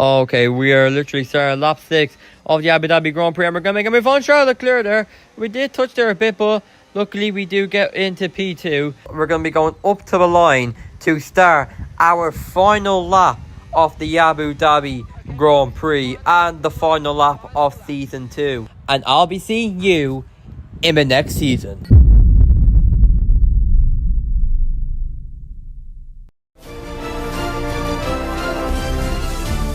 Okay, we are literally starting lap 6 of the Abu Dhabi Grand Prix, and we're going to make a move on Charles Leclerc there. We did touch there a bit, but luckily we do get into P2. We're going to be going up to the line to start our final lap of the Abu Dhabi Grand Prix and the final lap of Season 2. And I'll be seeing you in the next season.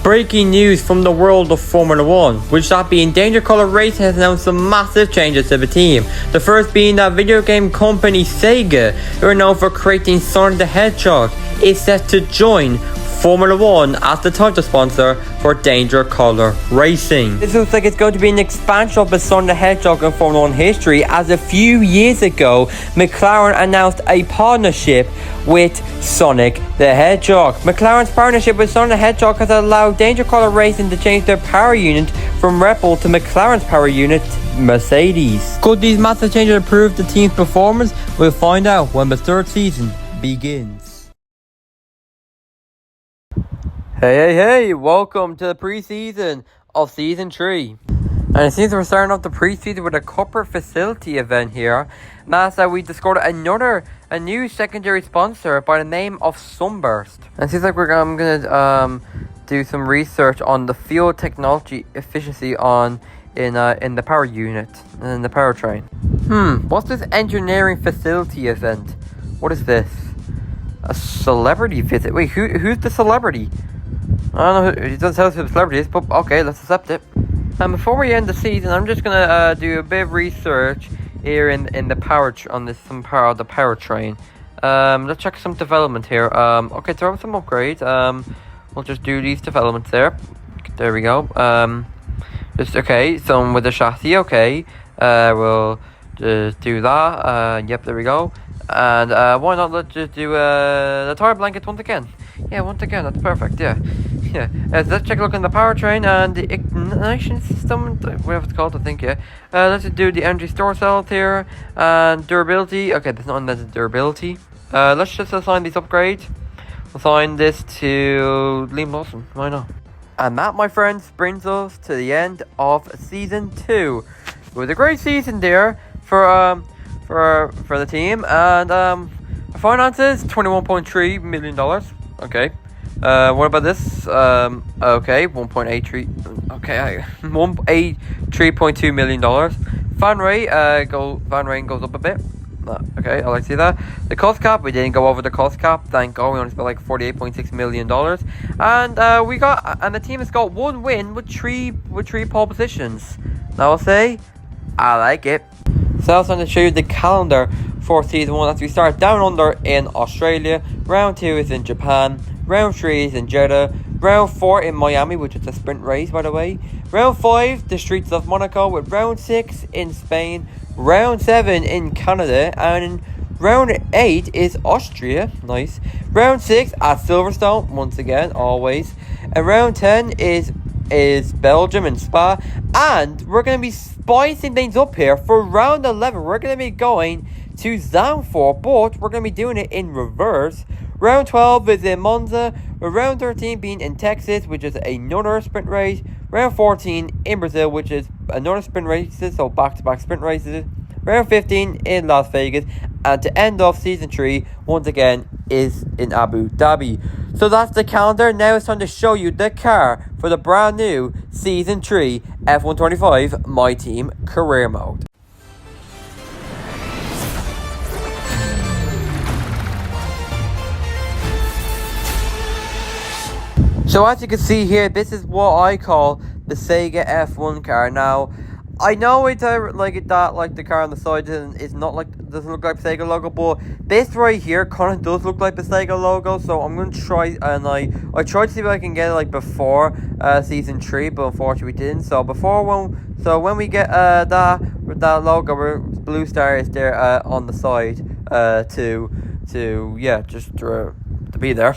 Breaking news from the world of Formula 1, which that being Danger Colour Racing has announced some massive changes to the team. The first being that video game company SEGA, who are known for creating Sonic the Hedgehog, is set to join Formula 1 as the title sponsor for Danger Colour Racing. This looks like it's going to be an expansion of the Sonic the Hedgehog in Formula 1 history, as a few years ago McLaren announced a partnership with Sonic the Hedgehog. McLaren's partnership with Sonic the Hedgehog has allowed Danger Colour Racing to change their power unit from Red Bull to McLaren's power unit, Mercedes. Could these massive changes improve the team's performance? We'll find out when the third season begins. Hey, welcome to the preseason of Season 3. And it seems we're starting off the preseason with a corporate facility event here. That's that we discovered a new secondary sponsor by the name of Sunburst. And it seems like I'm gonna do some research on the fuel technology efficiency in the power unit and in the powertrain. What's this engineering facility event? What is this? A celebrity visit? Wait, who's the celebrity? I don't know, it doesn't tell us who the celebrity is, but okay, let's accept it. And before we end the season, I'm just gonna do a bit of research here in the power on this some power of the powertrain. Let's check some development here. Okay, throw some upgrades. We'll just do these developments there. There we go. Just okay. Some with the chassis. Okay. We'll just do that. Yep. There we go. And why not let's just do the tire blankets once again. Yeah, once again, that's perfect. Yeah. Let's take a look in the powertrain and the ignition system, whatever it's called, I think. Yeah. Let's just do the energy store cells here and durability. Okay, there's not another durability. Let's just assign these upgrades. Assign this to Liam Lawson. Why not? And that, my friends, brings us to the end of Season 2. It was a great season there for the team, and finances $21.3 million. Okay. What about this? Okay, 1.83. Okay, $183.2 million. Fan rating goes up a bit. Okay, I like to see that. The cost cap, we didn't go over the cost cap. Thank God, we only spent like $48.6 million. And the team has got one win with three pole positions. Now I'll say, I like it. So I was going to show you the calendar for Season 1 as we start down under in Australia. Round 2 is in Japan. Round 3 is in Jeddah. Round 4 in Miami, which is a sprint race, by the way. Round 5, the streets of Monaco, with round 6 in Spain. Round 7 in Canada. And in round 8 is Austria. Nice. Round 6 at Silverstone, once again, always. And round 10 is Belgium and Spa. And we're going to be spicing things up here. For round 11, we're going to be going to Zandvoort, but we're going to be doing it in reverse. Round 12 is in Monza, with round 13 being in Texas, which is another sprint race. Round 14 in Brazil, which is another sprint race, so back-to-back sprint races. Round 15 in Las Vegas, and to end off Season 3, once again, is in Abu Dhabi. So that's the calendar. Now it's time to show you the car for the brand new Season 3 F125 MyTeam Career Mode. So as you can see here, this is what I call the SEGA F1 car. Now, I know it's like the car on the side is not like, doesn't look like the SEGA logo, but this right here kind of does look like the SEGA logo. So I'm gonna try, and I tried to see if I can get it like before Season 3, but unfortunately we didn't. So when we get that logo, Blue Star is there on the side to be there.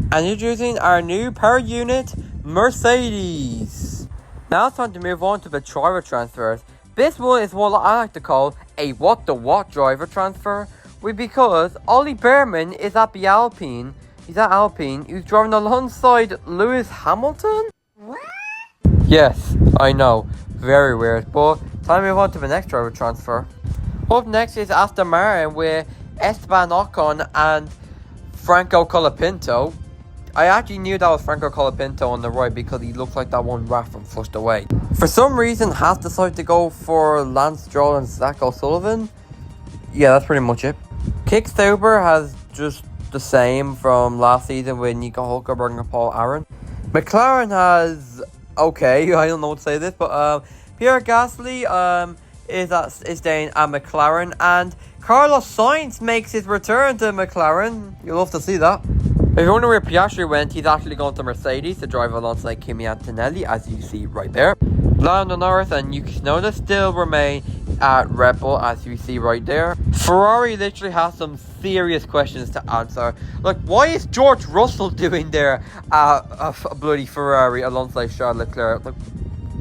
And introducing our new power unit, Mercedes. Now it's time to move on to the driver transfers. This one is what I like to call a what-the-what driver transfer, because Ollie Behrman is at the Alpine. He's at Alpine. He's driving alongside Lewis Hamilton. Yes, I know. Very weird. But time to move on to the next driver transfer. Up next is Aston Martin with Esteban Ocon and Franco Colapinto. I actually knew that was Franco Colapinto on the right because he looked like that one rat from Flushed Away. For some reason, Haas decided to go for Lance Stroll and Zach O'Sullivan. Yeah, that's pretty much it. Kickstauber has just the same from last season with Nico Hulkenberg and Paul Aron. McLaren has, okay, I don't know what to say this, but Pierre Gasly is staying at McLaren, and Carlos Sainz makes his return to McLaren. You'll love to see that. If you wonder where Piastri went, he's actually going to Mercedes to drive alongside Kimi Antonelli, as you see right there. Lando Norris and Yuki Tsunoda still remain at Red Bull, as you see right there. Ferrari literally has some serious questions to answer. Like, why is George Russell doing there at a bloody Ferrari alongside Charles Leclerc? Like,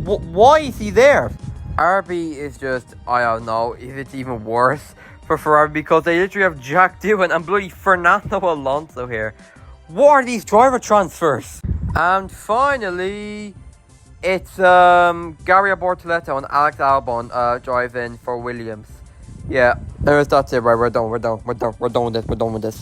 why is he there? RB is just, I don't know if it's even worse for Ferrari because they literally have Jack Doohan and bloody Fernando Alonso here. What are these driver transfers? And finally, it's Gary Bortoletto and Alex Albon driving for Williams. Yeah, that's it, right? We're done with this.